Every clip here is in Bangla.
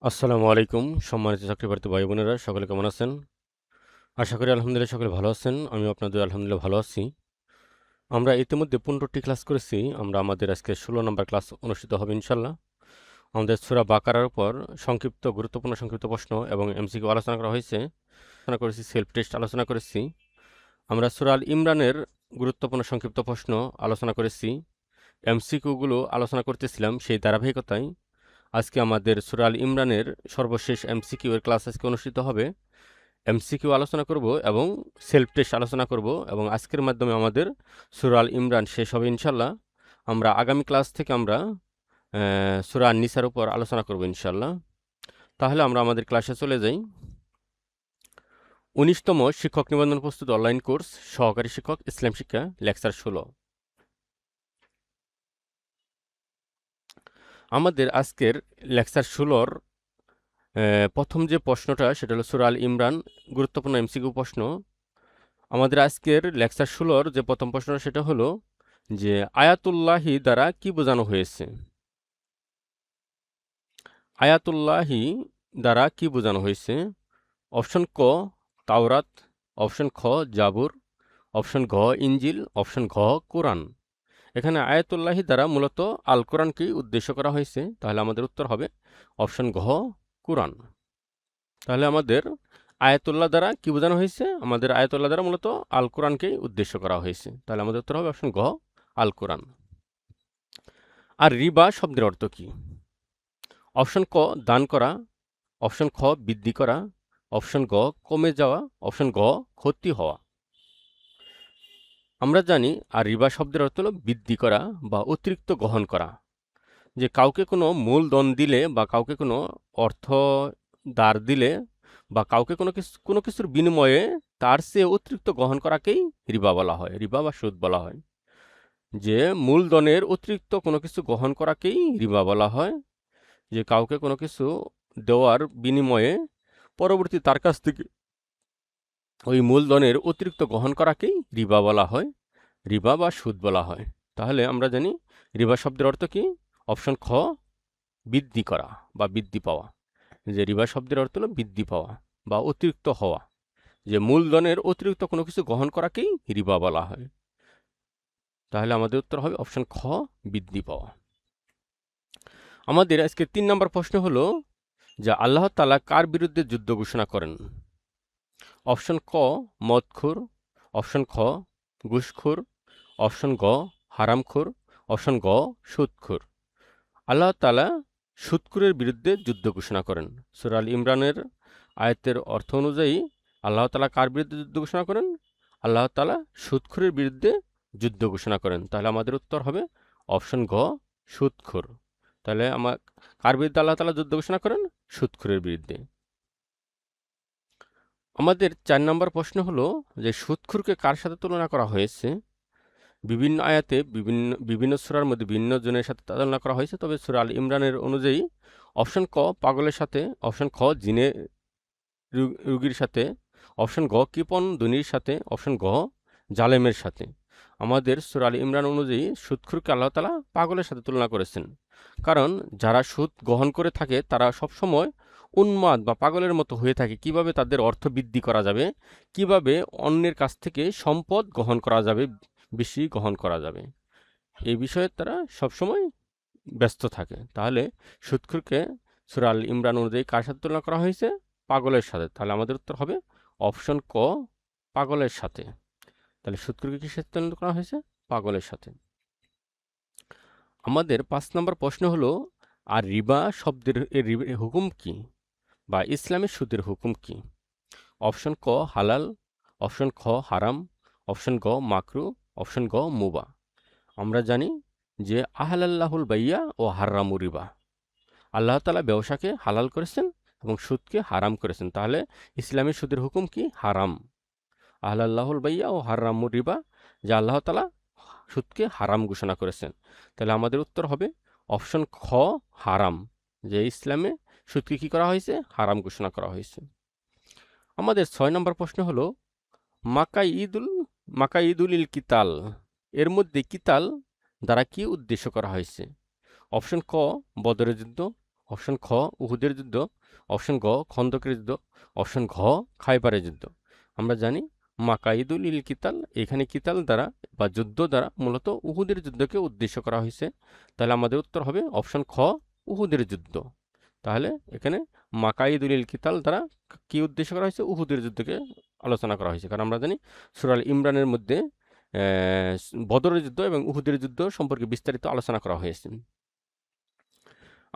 আসসালামু আলাইকুম সম্মানিত চাকরিপ্রার্থী ভাই বোনেরা সকলে কেমন আছেন? আশা করি আলহামদুলিল্লাহ সকলে ভালো আছেন। আমিও আপনাদের আলহামদুলিল্লাহ ভালো আছি। আমরা ইতিমধ্যে 15টি ক্লাস করেছি। আমাদের আজকে 16 নম্বর ক্লাস অনুষ্ঠিত হবে ইনশাল্লাহ। আমাদের সূরা বাকারার উপর গুরুত্বপূর্ণ সংক্ষিপ্ত প্রশ্ন এবং এমসিকিউ আলোচনা করা হয়েছে। আলোচনা করেছি, সেলফ টেস্ট আলোচনা করেছি। আমরা সূরা আল ইমরানের গুরুত্বপূর্ণ সংক্ষিপ্ত প্রশ্ন আলোচনা করেছি। এমসিকিউগুলো আলোচনা করতেছিলাম সেই ধারাবাহিকতায় আজকে আমাদের সূরা আল ইমরানের সর্বশেষ এমসিকিউ এর ক্লাস আজকে অনুষ্ঠিত হবে। এমসিকিউ আলোচনা করব এবং সেলফ টেস্ট আলোচনা করব এবং আজকের মাধ্যমে আমাদের সূরা আল ইমরান শেষ হবে ইনশাল্লাহ। আমরা আগামী ক্লাস থেকে আমরা সূরা আন নিসার উপর আলোচনা করব ইনশাল্লাহ। তাহলে আমরা আমাদের ক্লাসে চলে যাই। 19তম শিক্ষক নিবন্ধন প্রস্তুত অনলাইন কোর্স সহকারী শিক্ষক ইসলাম শিক্ষা লেকচার 16। আমাদের আজকের লেকচার 16র প্রথম যে প্রশ্নটা সেটা হলো সূরা আল ইমরান গুরুত্বপূর্ণ এমসিকিউ প্রশ্ন। আমাদের আজকের লেকচার 16র যে প্রথম প্রশ্ন সেটা হলো যে আয়াতুল্লাহি দ্বারা কি বোঝানো হয়েছে? আয়াতুল্লাহি দ্বারা কি বোঝানো হয়েছে? অপশন ক তাওরাত, অপশন খ জাবুর, অপশন ঘ ইঞ্জিল, অপশন ঘ কোরআন। এখানে আয়াতুল্লাহি দ্বারা মূলত আল কোরআনকেই উদ্দেশ্য করা হয়েছে, তাহলে আমাদের উত্তর হবে অপশন ঘ কোরআন। তাহলে আমাদের আয়াতুল্লাহ দ্বারা কি বোঝানো হয়েছে? আমাদের আয়াতুল্লাহ দ্বারা মূলত আল কোরআনকেই উদ্দেশ্য করা হয়েছে, তাহলে আমাদের উত্তর হবে অপশন ঘ আল কোরআন। আর রিবা শব্দের অর্থ কি? অপশন ক দান করা, অপশন খ বৃদ্ধি করা, অপশন গ কমে যাওয়া, অপশন গ ক্ষতি হওয়া। আমরা জানি আর রিবা শব্দের অর্থ হলো বৃদ্ধি করা বা অতিরিক্ত গ্রহণ করা। যে কাউকে কোনো মূলধন দিলে বা কাউকে কোনো অর্থ ধার দিলে বা কাউকে কোনো কিছুর বিনিময়ে তার চেয়ে অতিরিক্ত গ্রহণ করাকেই রিবা বলা হয়, রিবা বা সুদ বলা হয়। যে মূলধনের অতিরিক্ত কোনো কিছু গ্রহণ করাকেই রিবা বলা হয়। যে কাউকে কোনো কিছু দেওয়ার বিনিময়ে পরবর্তী তার কাছ থেকে ওই মূলধনের অতিরিক্ত গ্রহণ করাকেই রিবা বলা হয়, রিবা বা সুদ বলা হয়। তাহলে আমরা জানি রিবা শব্দের অর্থ কি? অপশন খ বৃদ্ধি করা বা বৃদ্ধি পাওয়া। যে রিবা শব্দের অর্থ হলো বৃদ্ধি পাওয়া বা অতিরিক্ত হওয়া। যে মূলধনের অতিরিক্ত কোনো কিছু গ্রহণ করাকেই রিবা বলা হয়। তাহলে আমাদের উত্তর হবে অপশন খ বৃদ্ধি পাওয়া। আমাদের আজকে 3 নম্বর প্রশ্ন হলো যে আল্লাহ তাআলা কার বিরুদ্ধে যুদ্ধ ঘোষণা করেন? অপশন ক মদখোর, অপশন খ ঘুষখোর, অপশন গ হারামখোর, অপশন গ সুদখোর। আল্লাহ তাআলা সুদখোরের বিরুদ্ধে যুদ্ধ ঘোষণা করেন। সূরা আল ইমরানের আয়াতের অর্থ অনুযায়ী আল্লাহ তাআলা কার বিরুদ্ধে যুদ্ধ ঘোষণা করেন? আল্লাহ তাআলা সুদখোরের বিরুদ্ধে যুদ্ধ ঘোষণা করেন। তাহলে আমাদের উত্তর হবে অপশন ঘ সুদখোর। তাহলে কার বিরুদ্ধে আল্লাহ তাআলা যুদ্ধ ঘোষণা করেন? সুদখোরের বিরুদ্ধে। আমাদের 4 নম্বর প্রশ্ন হলো যে সুদখোরকে কার সাথে তুলনা করা হয়েছে? বিভিন্ন আয়াতে বিভিন্ন সূরার মধ্যে বিভিন্ন জনের সাথে তুলনা করা হয়েছে, তবে সূরা আল ইমরানের অনুযায়ী অপশন ক পাগলের সাথে, অপশন খ জিনে রুগীর সাথে, অপশন গ কৃপণ ধনীর সাথে, অপশন গ জালেমের সাথে। আমাদের সূরা আল ইমরান অনুযায়ী সুদখোরকে আল্লাহ তাআলা পাগলের সাথে তুলনা করেছেন। কারণ যারা সুদ গ্রহণ করে থাকে তারা সবসময় উন্মাদ বা পাগলের মতো হয়ে থাকে, কিভাবে তাদের অর্থ বৃদ্ধি করা যাবে, কিভাবে অন্যের কাছ থেকে সম্পদ গ্রহণ করা যাবে, বেশি গ্রহণ করা যাবে, এই বিষয়ে তারা সবসময় ব্যস্ত থাকে। তাহলে সুদখোরকে সূরা আল ইমরান অনুযায়ী কার সাথে তুলনা করা হয়েছে? পাগলের সাথে। তাহলে আমাদের উত্তর হবে অপশন ক পাগলের সাথে। তাহলে সুদখোরকে কিসের সাথে তুলনা করা হয়েছে? পাগলের সাথে। আমাদের 5 নম্বর প্রশ্ন হলো আর রিবা শব্দের হুকুম কি বা ইসলামের সুদের হুকুম কি? অপশন ক হালাল, অপশন খ হারাম, অপশন গ মাকরু, অপশন গ মুবা। আমরা জানি যে আহালাল্লাহুল বাইয়া ও হারামু রিবা, আল্লাহ তাআলা ব্যবসাকে হালাল করেছেন এবং সুদকে হারাম করেছেন। তাহলে ইসলামের সুদের হুকুম কি? হারাম। আহলাল্লাহুল বাইয়া ও হারামু রিবা, যে আল্লাহ তাআলা সুদকে হারাম ঘোষণা করেছেন। তাহলে আমাদের উত্তর হবে অপশন খ হারাম, যে ইসলামে সুদকে কি করা হয়েছে? হারাম ঘোষণা করা হয়েছে। আমাদের 6 নম্বর প্রশ্ন হলো মাকাইদুল কিতাল এর মধ্যে কিতাল দ্বারা কি উদ্দেশ্য করা হয়েছে? অপশন ক বদরের যুদ্ধ, অপশন খ উহুদের যুদ্ধ, অপশন গ খন্দকের যুদ্ধ, অপশন ঘ খাইবারের যুদ্ধ। আমরা জানি মাকাইদুল ইল কিতাল, এখানে কিতাল দ্বারা বা যুদ্ধ দ্বারা মূলত উহুদের যুদ্ধকে উদ্দেশ্য করা হয়েছে। তাহলে আমাদের উত্তর হবে অপশন খ উহুদের যুদ্ধ। তাহলে এখানে মাকাইদুল ইল কিতাল দ্বারা কি উদ্দেশ্য করা হয়েছে? উহুদের যুদ্ধকে আলোচনা করা হয়েছে। কারণ আমরা জানি সূরা আল ইমরানের মধ্যে বদরের যুদ্ধ এবং উহুদের যুদ্ধ সম্পর্কে বিস্তারিত আলোচনা করা হয়েছে।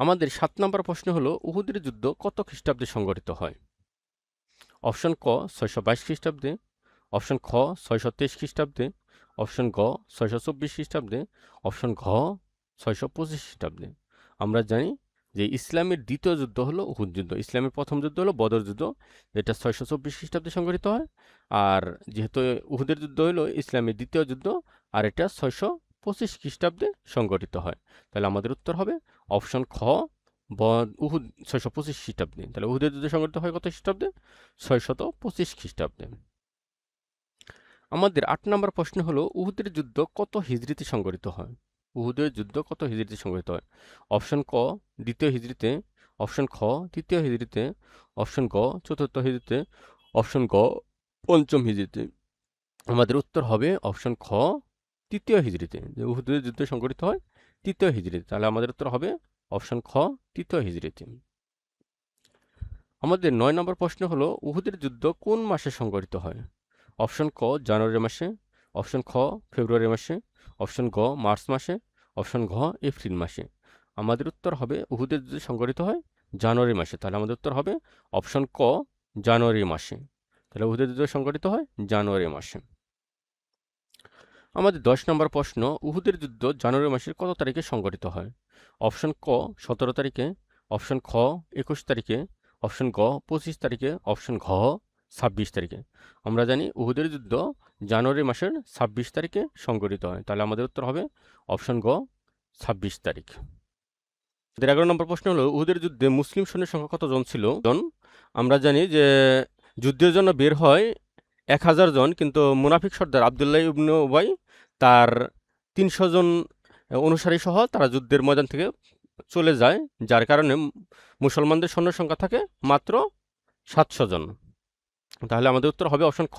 আমাদের 7 নম্বর প্রশ্ন হলো উহুদের যুদ্ধ কত খ্রিস্টাব্দে সংঘটিত হয়? অপশন ক 622 খ্রিস্টাব্দে, অপশন খ 623 খ্রিস্টাব্দে, অপশন গ 624 খ্রিস্টাব্দে, অপশন ঘ 625 খ্রিস্টাব্দে। আমরা জানি যে ইসলামের দ্বিতীয় যুদ্ধ হলো উহুদ যুদ্ধ। ইসলামের প্রথম যুদ্ধ হলো বদর যুদ্ধ, যেটা 624 খ্রিস্টাব্দে সংঘটিত হয়। আর যেহেতু উহুদের যুদ্ধ হলো ইসলামের দ্বিতীয় যুদ্ধ, আর এটা 625 খ্রিস্টাব্দে সংঘটিত হয়। তাহলে আমাদের উত্তর হবে অপশন খ উহুদ 625 খ্রিস্টাব্দে। তাহলে উহুদের যুদ্ধ সংঘটিত হয় কত খ্রিস্টাব্দে? 625 খ্রিস্টাব্দে। আমাদের 8 নম্বর প্রশ্ন হলো উহুদের যুদ্ধ কত হিজরিতে সংঘটিত হয়? উহুদের যুদ্ধ কত হিজরিতে সংঘটিত হয়? অপশন ক দ্বিতীয় হিজরিতে, অপশন খ তৃতীয় হিজরিতে, অপশন গ চতুর্থ হিজরিতে, অপশন গ পঞ্চম হিজরিতে। আমাদের উত্তর হবে অপশন খ তৃতীয় হিজরিতে। যে উহুদের যুদ্ধ সংঘটিত হয় তৃতীয় হিজরিতে। তাহলে আমাদের উত্তর হবে অপশন খ তৃতীয় হিজরিতে। আমাদের 9 নম্বর প্রশ্ন হলো উহুদের যুদ্ধ কোন মাসে সংঘটিত হয়? অপশন ক জানুয়ারি মাসে, অপশন খ ফেব্রুয়ারি মাসে, অপশন গ মার্চ মাসে, অপশন ঘ এপ্রিল মাসে। আমাদের উত্তর হবে উহুদের যুদ্ধ সংঘটিত হয় জানুয়ারি মাসে। তাহলে আমাদের উত্তর হবে অপশন ক জানুয়ারি মাসে। তাহলে উহুদের যুদ্ধ সংঘটিত হয় জানুয়ারি মাসে। আমাদের 10 নম্বর প্রশ্ন উহুদের যুদ্ধ জানুয়ারি মাসের কত তারিখে সংঘটিত হয়? অপশন ক 17 তারিখে, অপশন খ 21 তারিখে, অপশন গ 25 তারিখে, অপশন ঘ 26 তারিখে। আমরা জানি উহুদের যুদ্ধ জানুয়ারি মাসের 26 তারিখে সংঘটিত হয়। তাহলে আমাদের উত্তর হবে অপশন গ 26 তারিখ। 11 নম্বর প্রশ্ন হলো উহুদের যুদ্ধে মুসলিম সৈন্যের সংখ্যা কতজন ছিল? আমরা জানি যে যুদ্ধের জন্য বের হয় 1000 জন, কিন্তু মুনাফিক সর্দার আবদুল্লাহ ইবনে উবাই তার 300 জন অনুসারী সহ তারা যুদ্ধের ময়দান থেকে চলে যায়, যার কারণে মুসলমানদের সৈন্য সংখ্যা থাকে মাত্র 700 জন। তাহলে আমাদের উত্তর হবে অপশন খ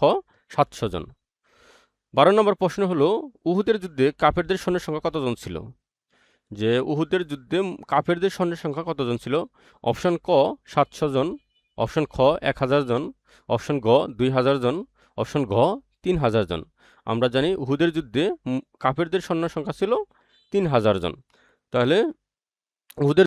700 জন। 12 নম্বর প্রশ্ন হলো উহুদের যুদ্ধে কাফেরদের সৈন্যের সংখ্যা কতজন ছিল? যে উহুদের যুদ্ধে কাফেরদের সৈন্যের সংখ্যা কতজন ছিল? অপশন ক 700 জন, অপশন খ 1000 জন, অপশন গ 2000 জন, অপশন ঘ 3000 জন। আমরা জানি উহুদের যুদ্ধে কাফেরদের সৈন্য সংখ্যা ছিল 3000 জন। তাহলে উহুদের